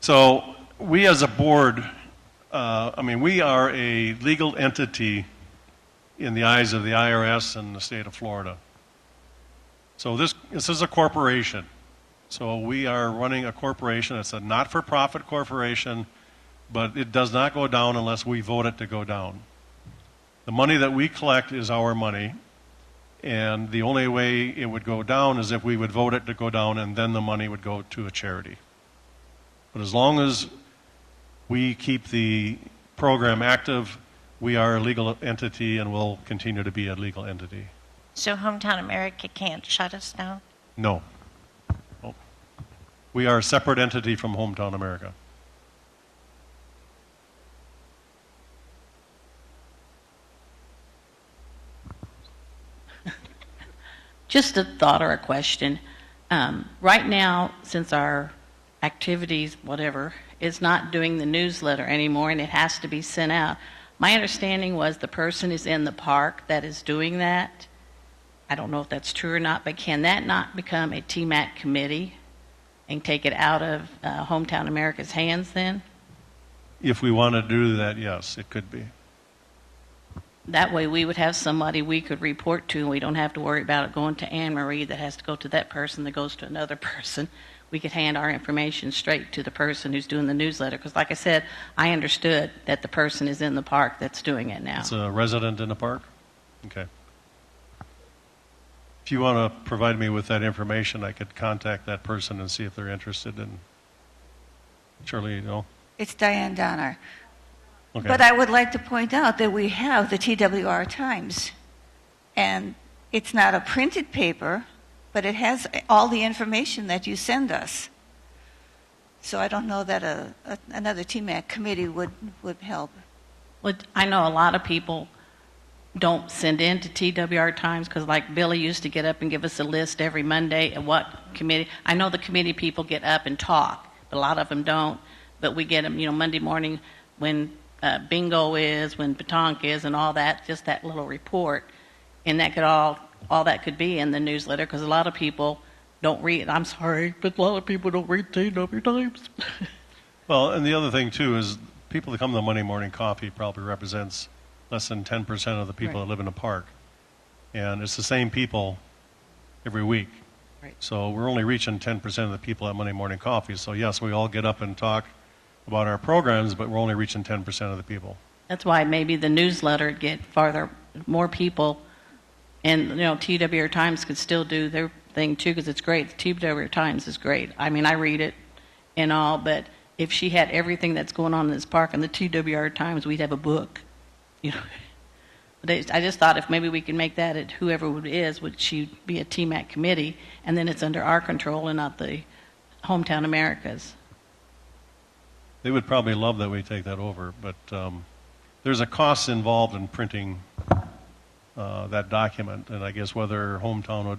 So we as a board, we are a legal entity in the eyes of the IRS and the state of Florida. So this is a corporation. So we are running a corporation. It's a not-for-profit corporation, but it does not go down unless we vote it to go down. The money that we collect is our money, and the only way it would go down is if we would vote it to go down, and then the money would go to a charity. But as long as we keep the program active, we are a legal entity and will continue to be a legal entity. So Hometown America can't shut us down? No. No. We are a separate entity from Hometown America. Just a thought or a question. Right now, since our activities, whatever, is not doing the newsletter anymore and it has to be sent out, my understanding was the person is in the park that is doing that. I don't know if that's true or not, but can that not become a TMAC committee and take it out of Hometown America's hands then? If we want to do that, yes, it could be. That way we would have somebody we could report to, and we don't have to worry about it going to Anne Marie that has to go to that person that goes to another person. We could hand our information straight to the person who's doing the newsletter. Because like I said, I understood that the person is in the park that's doing it now. It's a resident in the park? Okay. If you want to provide me with that information, I could contact that person and see if they're interested in. Surely, you know. It's Diane Donner. Okay. But I would like to point out that we have the TWR Times. And it's not a printed paper, but it has all the information that you send us. So I don't know that another TMAC committee would help. Well, I know a lot of people don't send in to TWR Times because like Billy used to get up and give us a list every Monday of what committee. I know the committee people get up and talk, but a lot of them don't. But we get them, Monday morning when bingo is, when petanque is, and all that, just that little report. And that could all that could be in the newsletter because a lot of people don't read. I'm sorry, but a lot of people don't read TW Times. Well, and the other thing, too, is people that come to the Monday morning coffee probably represents less than 10% of the people Right. that live in the park. And it's the same people every week. Right. So we're only reaching 10% of the people at Monday morning coffee. So, yes, we all get up and talk about our programs, but we're only reaching 10% of the people. That's why maybe the newsletter would get farther, more people. And, TWR Times could still do their thing, too, because it's great. The TWR Times is great. I mean, I read it and all, but if she had everything that's going on in this park in the TWR Times, we'd have a book. But I just thought if maybe we could make that at whoever it is, would she be a TMAC committee, and then it's under our control and not the Hometown America's. They would probably love that we take that over, but there's a cost involved in printing that document, and I guess whether Hometown would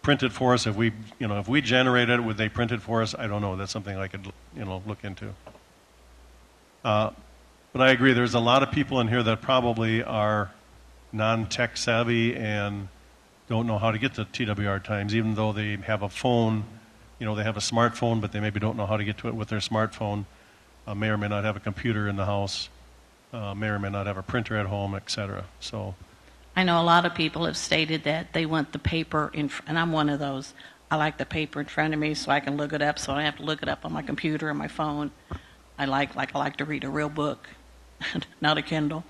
print it for us, if we generate it, would they print it for us? I don't know. That's something I could, look into. But I agree, there's a lot of people in here that probably are non-tech savvy and don't know how to get to TWR Times, even though they have a phone, they have a smartphone, but they maybe don't know how to get to it with their smartphone. May or may not have a computer in the house, may or may not have a printer at home, etc. So, I know a lot of people have stated that they want the paper, and I'm one of those. I like the paper in front of me so I can look it up, so I don't have to look it up on my computer or my phone. I like to read a real book, not a Kindle.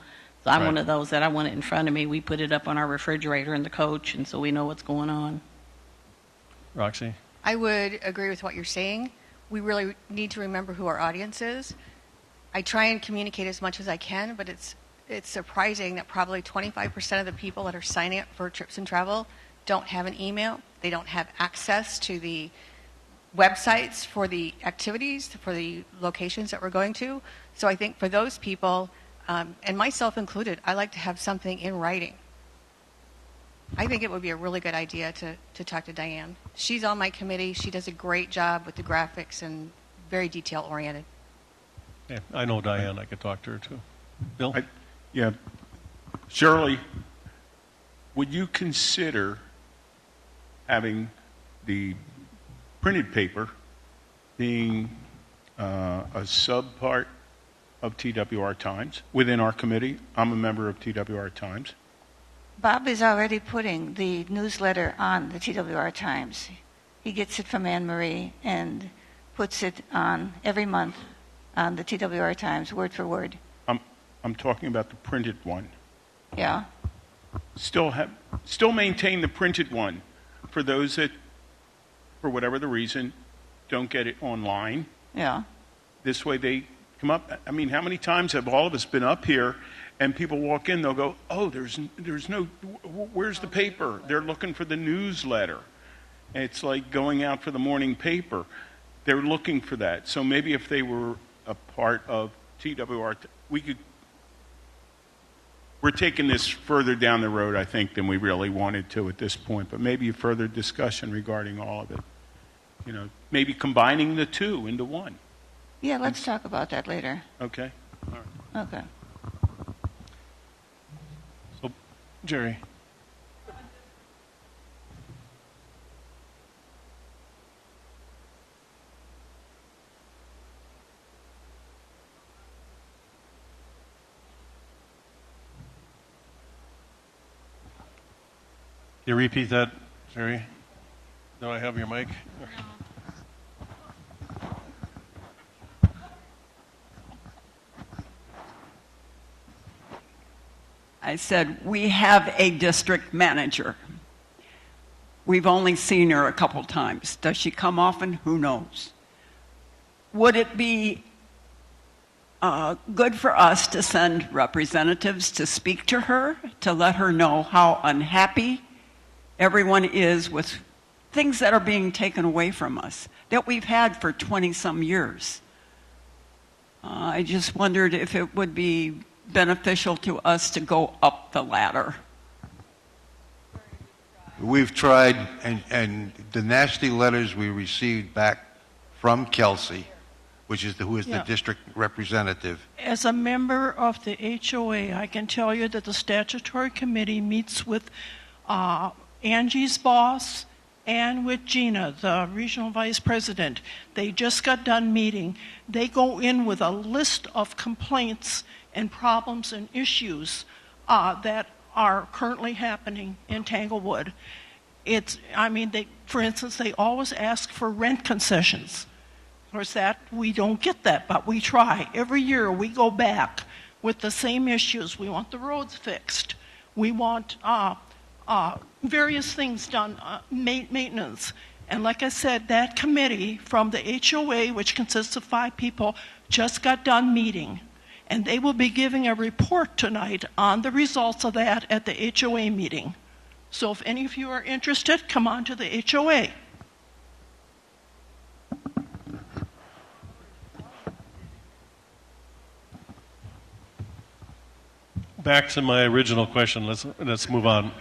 So I'm Right. one of those that I want it in front of me. We put it up on our refrigerator in the coach, and so we know what's going on. Roxy? I would agree with what you're saying. We really need to remember who our audience is. I try and communicate as much as I can, but it's surprising that probably 25% of the people that are signing up for trips and travel don't have an email. They don't have access to the websites for the activities, for the locations that we're going to. So I think for those people, and myself included, I like to have something in writing. I think it would be a really good idea to talk to Diane. She's on my committee. She does a great job with the graphics and very detail-oriented. Yeah, I know Diane. I could talk to her, too. Bill? Yeah. Shirley, would you consider having the printed paper being a sub-part of TWR Times within our committee. I'm a member of TWR Times. Bob is already putting the newsletter on the TWR Times. He gets it from Anne Marie and puts it on every month on the TWR Times, word for word. I'm talking about the printed one. Yeah. Still maintain the printed one for those that, for whatever the reason, don't get it online. Yeah. This way they come up. I mean, how many times have all of us been up here and people walk in, they'll go, oh, there's no, where's the paper? They're looking for the newsletter. And it's like going out for the morning paper. They're looking for that. So maybe if they were a part of TWR, we're taking this further down the road, I think, than we really wanted to at this point. But maybe a further discussion regarding all of it. You know, maybe combining the two into one. Yeah, let's talk about that later. Okay? Okay. So, Jerry. Can you repeat that, Jerry? Do I have your mic? I said, we have a district manager. We've only seen her a couple times. Does she come often? Who knows? Would it be good for us to send representatives to speak to her, to let her know how unhappy everyone is with things that are being taken away from us, that we've had for 20-some years? I just wondered if it would be beneficial to us to go up the ladder. We've tried, and the nasty letters we received back from Kelsey, who is the district representative. As a member of the HOA, I can tell you that the statutory committee meets with Angie's boss and with Gina, the regional vice president. They just got done meeting. They go in with a list of complaints and problems and issues that are currently happening in Tanglewood. For instance, they always ask for rent concessions. Of course, we don't get that, but we try. Every year we go back with the same issues. We want the roads fixed. We want various things done, maintenance. And like I said, that committee from the HOA, which consists of 5 people, just got done meeting. And they will be giving a report tonight on the results of that at the HOA meeting. So if any of you are interested, come on to the HOA. Back to my original question. Let's move on.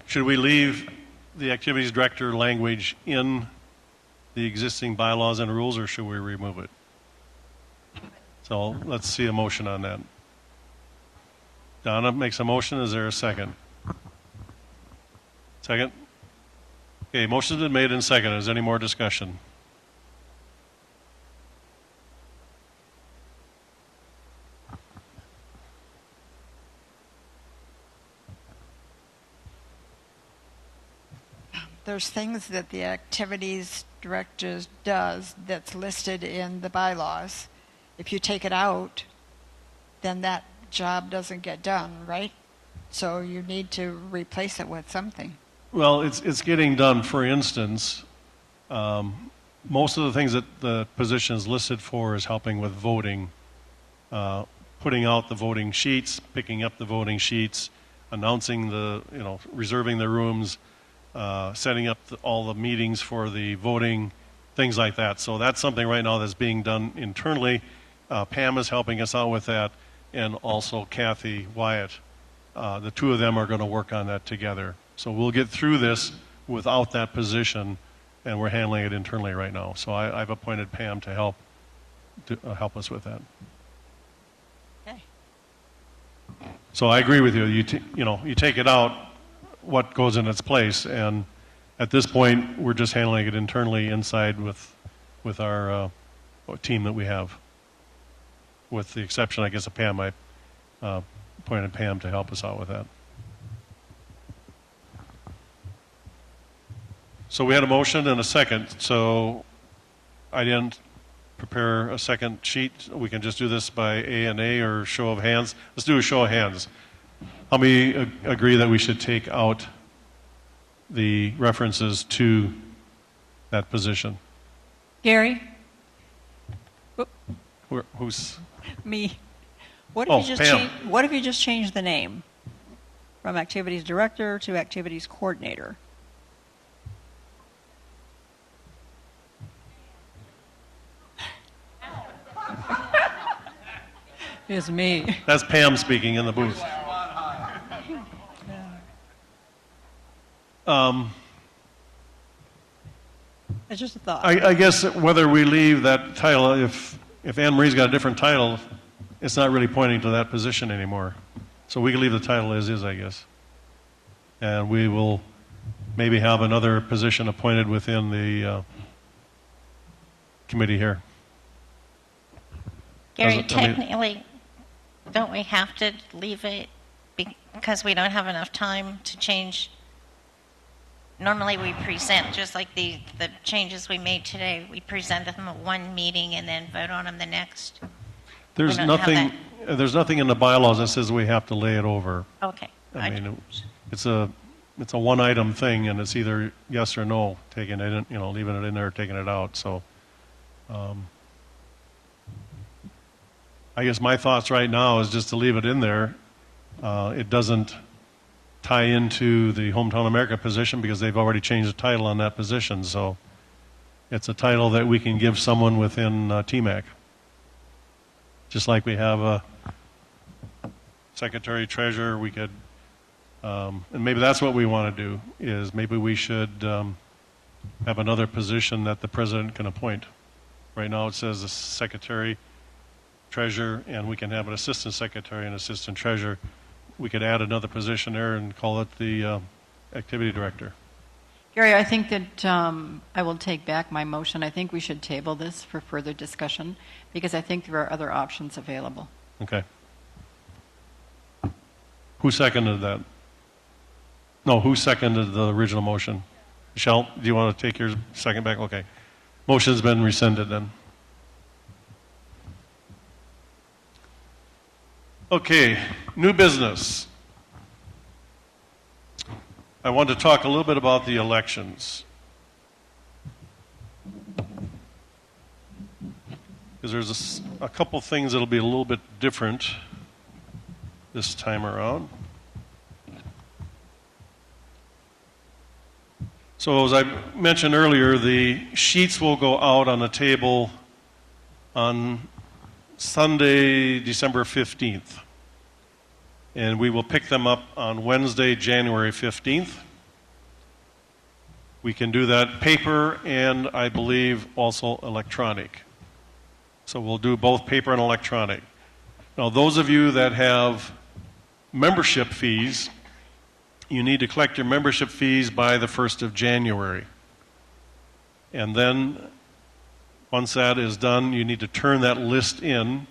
Should we leave the activities director language in the existing bylaws and rules, or should we remove it? So let's see a motion on that. Donna makes a motion. Is there a second? Second? Okay, motion's been made and seconded. Is there any more discussion? There's things that the activities director does that's listed in the bylaws. If you take it out, then that job doesn't get done, right? So you need to replace it with something. Well, it's getting done. For instance, most of the things that the position is listed for is helping with voting, putting out the voting sheets, picking up the voting sheets, announcing reserving the rooms, setting up all the meetings for the voting, things like that. So that's something right now that's being done internally. Pam is helping us out with that, and also Kathy Wyatt. The two of them are going to work on that together. So we'll get through this without that position, and we're handling it internally right now. So I've appointed Pam to help us with that. Okay. So I agree with you. You take it out, what goes in its place, and at this point we're just handling it internally inside with our team that we have, with the exception, I guess, of Pam. I appointed Pam to help us out with that. So we had a motion and a second, so I didn't prepare a second sheet. We can just do this by A or show of hands. Let's do a show of hands. How many agree that we should take out the references to that position? Gary? Who's? Me. What if, Oh, you just Pam. what if you just change the name from Activities Director to Activities Coordinator? It's me. That's Pam speaking in the booth. It's just a thought. I guess whether we leave that title, if Anne Marie's got a different title, it's not really pointing to that position anymore. So we can leave the title as is, I guess. And we will maybe have another position appointed within the committee here. Gary, Doesn't- I mean- technically, don't we have to leave it because we don't have enough time to change? Normally we present, just like the changes we made today, we present them at one meeting and then vote on them the next. There's We don't have nothing in the bylaws that says we have to lay it over. Okay. I mean, it's a one item thing, and it's either yes or no, taking it in, leaving it in there, or taking it out. So, I guess my thoughts right now is just to leave it in there. It doesn't tie into the Hometown America position because they've already changed the title on that position. So, it's a title that we can give someone within TMAC. Just like we have a secretary treasurer, we could, and maybe that's what we want to do, is maybe we should have another position that the president can appoint. Right now it says the secretary, treasurer, and we can have an assistant secretary and assistant treasurer. We could add another position there and call it the activity director. Gary, I think that I will take back my motion. I think we should table this for further discussion because I think there are other options available. Okay. Who seconded that? No, who seconded the original motion? Michelle, do you want to take your second back? Okay. Motion's been rescinded then. Okay, new business. I want to talk a little bit about the elections. Because there's a couple things that'll be a little bit different this time around. So as I mentioned earlier, the sheets will go out on the table on Sunday, December 15th. And we will pick them up on Wednesday, January 15th. We can do that paper and I believe also electronic. So we'll do both paper and electronic. Now those of you that have membership fees, you need to collect your membership fees by the 1st of January. And then once that is done, you need to turn that list in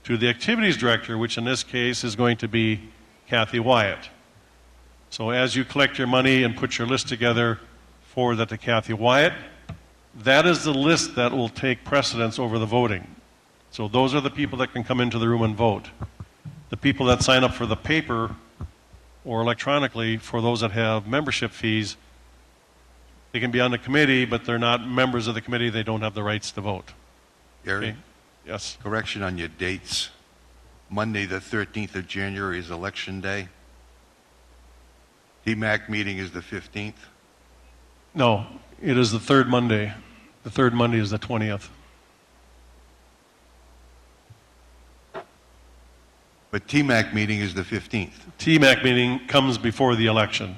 to the activities director, which in this case is going to be Kathy Wyatt. So as you collect your money and put your list together, forward that to Kathy Wyatt. That is the list that will take precedence over the voting. So those are the people that can come into the room and vote. The people that sign up for the paper or electronically, for those that have membership fees, they can be on the committee, but they're not members of the committee. They don't have the rights to vote. Gary, Okay? Yes. correction on your dates. Monday, the 13th of January is Election Day. TMAC meeting is the 15th. No, it is the third Monday. The third Monday is the 20th. But TMAC meeting is the 15th. TMAC meeting comes before the election,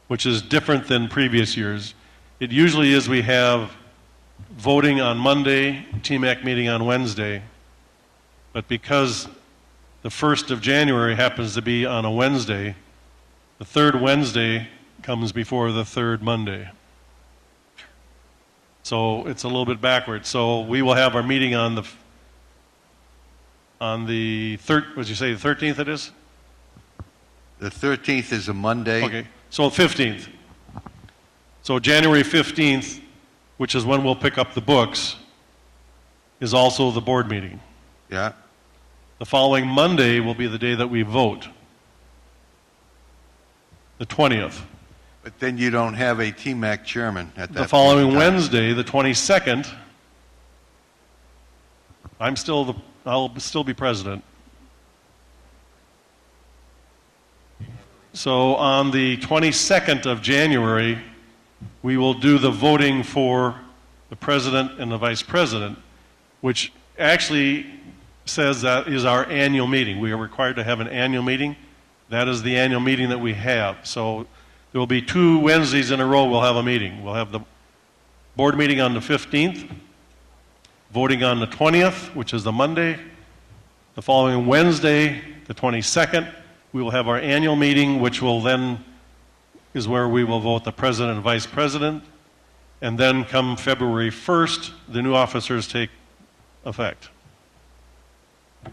which is different than previous years. It usually is we have voting on Monday, TMAC meeting on Wednesday, but because the 1st of January happens to be on a Wednesday, the third Wednesday comes before the third Monday. So it's a little bit backwards. So we will have our meeting on the would you say the 13th it is? The 13th is a Monday. Okay, so 15th. So January 15th, which is when we'll pick up the books, is also the board meeting. Yeah. The following Monday will be the day that we vote, the 20th. But then you don't have a TMAC chairman at that The point following in time. Wednesday, the 22nd, I'll still be president. So on the 22nd of January, we will do the voting for the president and the vice president, which actually says that is our annual meeting. We are required to have an annual meeting. That is the annual meeting that we have. So there will be 2 Wednesdays in a row we'll have a meeting. We'll have the board meeting on the 15th, voting on the 20th, which is the Monday. The following Wednesday, the 22nd, we will have our annual meeting, which will then is where we will vote the president and vice president. And then come February 1st, the new officers take effect.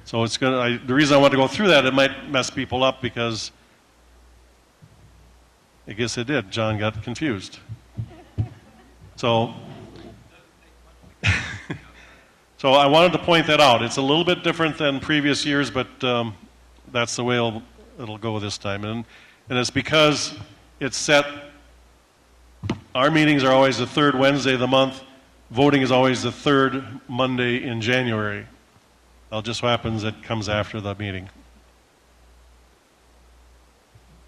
So it's going to, the reason I want to go through that, it might mess people up because I guess it did. John got confused. So I wanted to point that out. It's a little bit different than previous years, but that's the way it'll go this time. And it's because it's set, our meetings are always the 3rd Wednesday of the month. Voting is always the 3rd Monday in January. It just happens it comes after the meeting.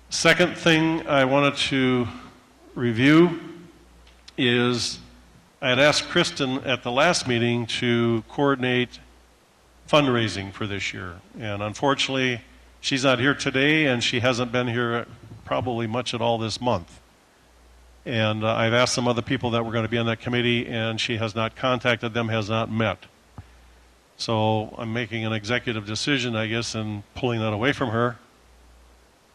Second thing I wanted to review is I had asked Kristen at the last meeting to coordinate fundraising for this year. And unfortunately, she's not here today, and she hasn't been here probably much at all this month. And I've asked some other people that were going to be on that committee, and she has not contacted them, has not met. So I'm making an executive decision, I guess, and pulling that away from her.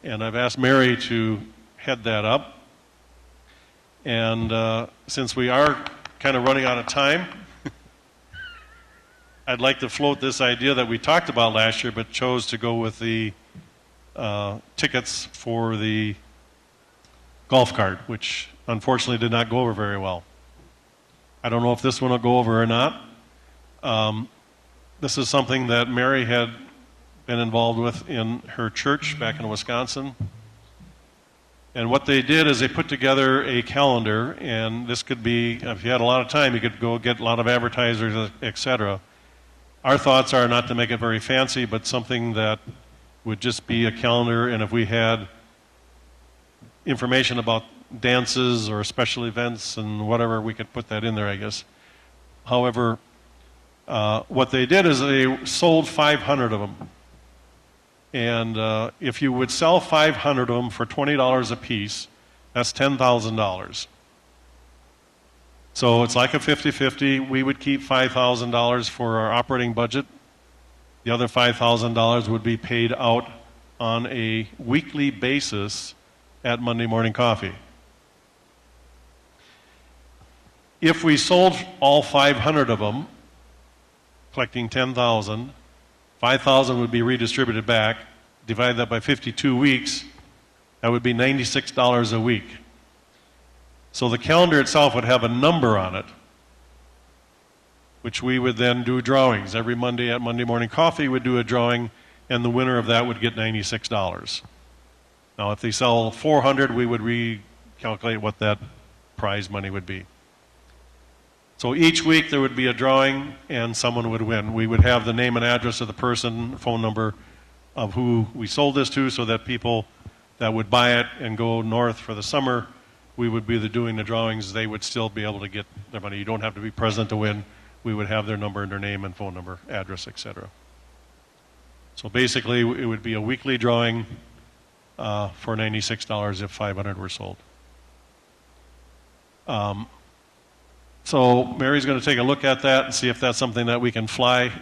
And I've asked Mary to head that up. And since we are kind of running out of time, I'd like to float this idea that we talked about last year, but chose to go with the tickets for the golf cart, which unfortunately did not go over very well. I don't know if this one will go over or not. This is something that Mary had been involved with in her church back in Wisconsin. And what they did is they put together a calendar, and this could be, if you had a lot of time, you could go get a lot of advertisers, etc. Our thoughts are not to make it very fancy, but something that would just be a calendar, and if we had information about dances or special events and whatever, we could put that in there, I guess. However, what they did is they sold 500 of them. And if you would sell 500 of them for $20 a piece, that's $10,000. So it's like a 50-50. We would keep $5,000 for our operating budget. The other $5,000 would be paid out on a weekly basis at Monday Morning Coffee. If we sold all 500 of them, collecting 10,000, 5,000 would be redistributed back. Divide that by 52 weeks, that would be $96 a week. So the calendar itself would have a number on it, which we would then do drawings. Every Monday at Monday Morning Coffee would do a drawing, and the winner of that would get $96. Now, if they sell 400, we would recalculate what that prize money would be. So each week there would be a drawing, and someone would win. We would have the name and address of the person, phone number of who we sold this to, so that people that would buy it and go north for the summer, we would be doing the drawings. They would still be able to get their money. You don't have to be present to win. We would have their number and their name and phone number, address, etc. So basically, it would be a weekly drawing for $96 if 500 were sold. So Mary's going to take a look at that and see if that's something that we can fly.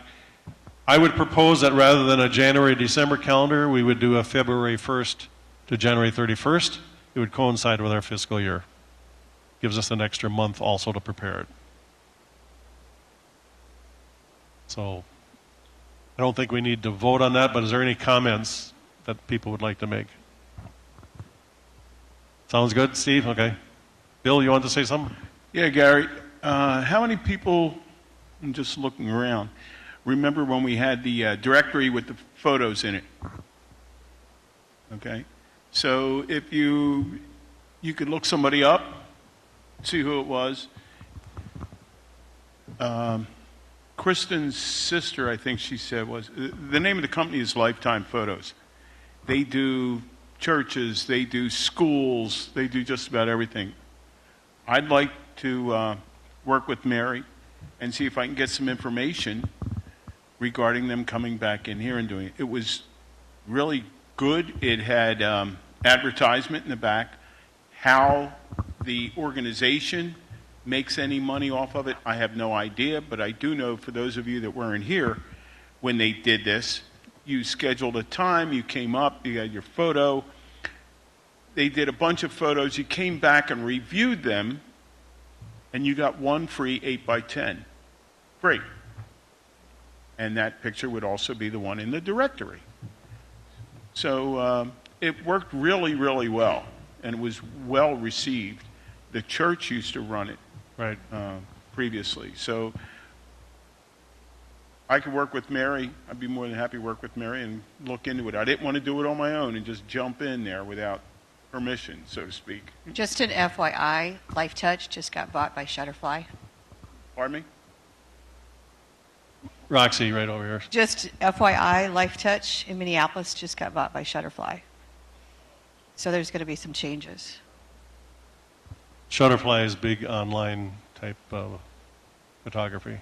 I would propose that rather than a January-December calendar, we would do a February 1st to January 31st. It would coincide with our fiscal year. Gives us an extra month also to prepare it. So I don't think we need to vote on that, but is there any comments that people would like to make? Sounds good, Steve? Okay. Bill, you want to say something? Yeah, Gary, how many people, I'm just looking around, remember when we had the directory with the photos in it? Okay. So if you could look somebody up, see who it was. Kristen's sister, I think she said, was, the name of the company is Lifetime Photos. They do churches, they do schools, they do just about everything. I'd like to work with Mary and see if I can get some information regarding them coming back in here and doing it. It was really good. It had advertisement in the back. How the organization makes any money off of it, I have no idea, but I do know for those of you that weren't here when they did this, you scheduled a time, you came up, you got your photo. They did a bunch of photos. You came back and reviewed them, and you got one free 8x10. Great. And that picture would also be the one in the directory. So it worked really, really well, and it was well received. The church used to run it Right. previously. So I could work with Mary. I'd be more than happy to work with Mary and look into it. I didn't want to do it on my own and just jump in there without permission, so to speak. Just an FYI, Life Touch just got bought by Shutterfly. Pardon me? Roxy, right over here. Just FYI, Life Touch in Minneapolis just got bought by Shutterfly. So there's going to be some changes. Shutterfly is big online type of photography.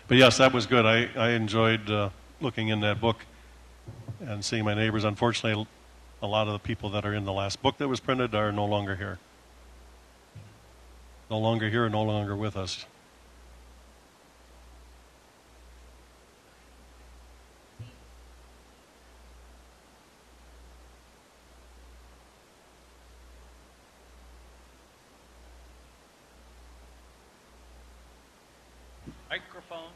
But yes, that was good. I enjoyed looking in that book and seeing my neighbors. Unfortunately, a lot of the people that are in the last book that was printed are no longer here. No longer here, no longer with us. Microphone.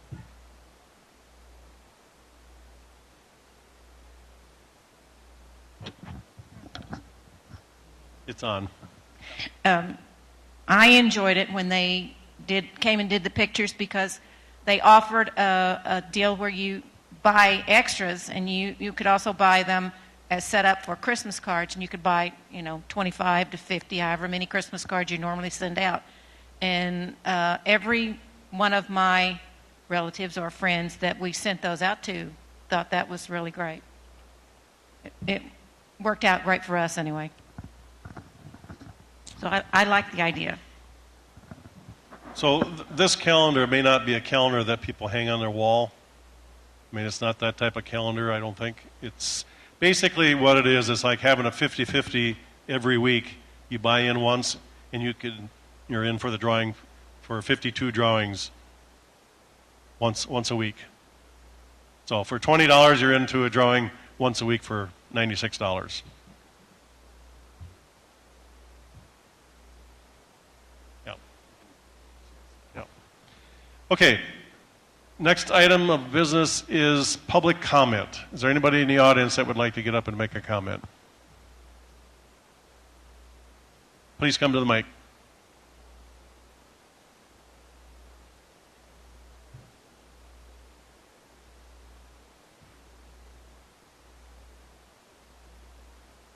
It's on. I enjoyed it when they came and did the pictures because they offered a deal where you buy extras and you could also buy them as set up for Christmas cards, and you could buy 25 to 50, however many Christmas cards you normally send out. And every one of my relatives or friends that we sent those out to thought that was really great. It worked out great for us anyway. So I like the idea. So this calendar may not be a calendar that people hang on their wall. I mean, it's not that type of calendar, I don't think. It's basically what it is. It's like having a 50-50 every week. You buy in once, and you're in for the drawing for 52 drawings once a week. So for $20, you're into a drawing once a week for $96. Yeah. Yeah. Okay. Next item of business is public comment. Is there anybody in the audience that would like to get up and make a comment? Please come to the mic.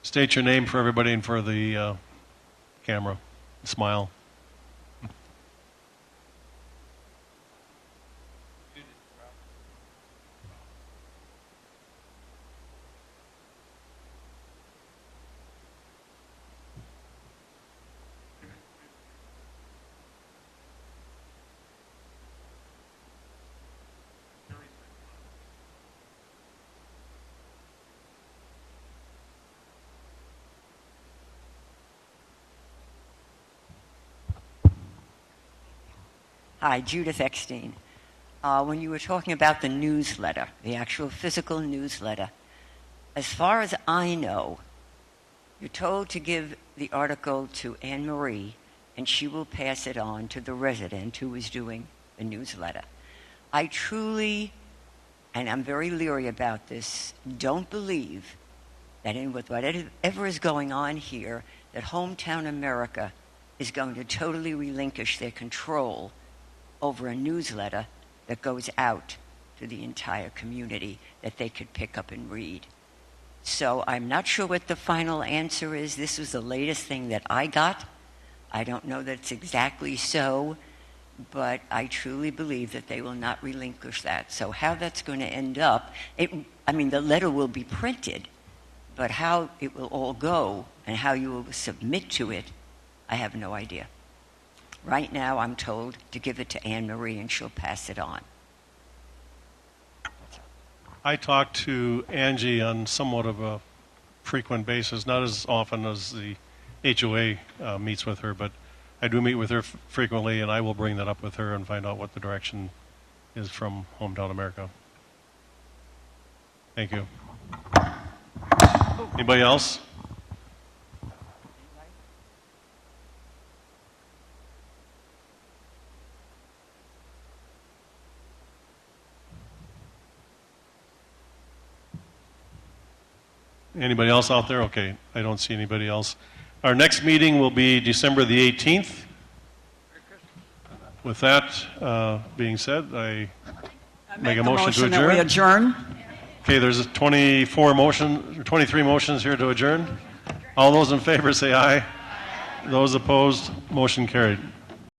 State your name for everybody and for the camera. Smile. Hi, Judith Eckstein. When you were talking about the newsletter, the actual physical newsletter, as far as I know, you're told to give the article to Anne Marie, and she will pass it on to the resident who is doing the newsletter. I truly, and I'm very leery about this, don't believe that with whatever is going on here, that Hometown America is going to totally relinquish their control over a newsletter that goes out to the entire community that they could pick up and read. So I'm not sure what the final answer is. This was the latest thing that I got. I don't know that it's exactly so, but I truly believe that they will not relinquish that. So how that's going to end up, the letter will be printed, but how it will all go and how you will submit to it, I have no idea. Right now, I'm told to give it to Anne Marie and she'll pass it on. I talk to Angie on somewhat of a frequent basis, not as often as the HOA meets with her, but I do meet with her frequently, and I will bring that up with her and find out what the direction is from Hometown America. Thank you. Anybody else? Anybody else out there? Okay, I don't see anybody else. Our next meeting will be December the 18th. With that being said, I make a motion to that we adjourn. adjourn. Okay, there's 23 motions here to adjourn. All those in favor say aye. Those opposed, motion carried.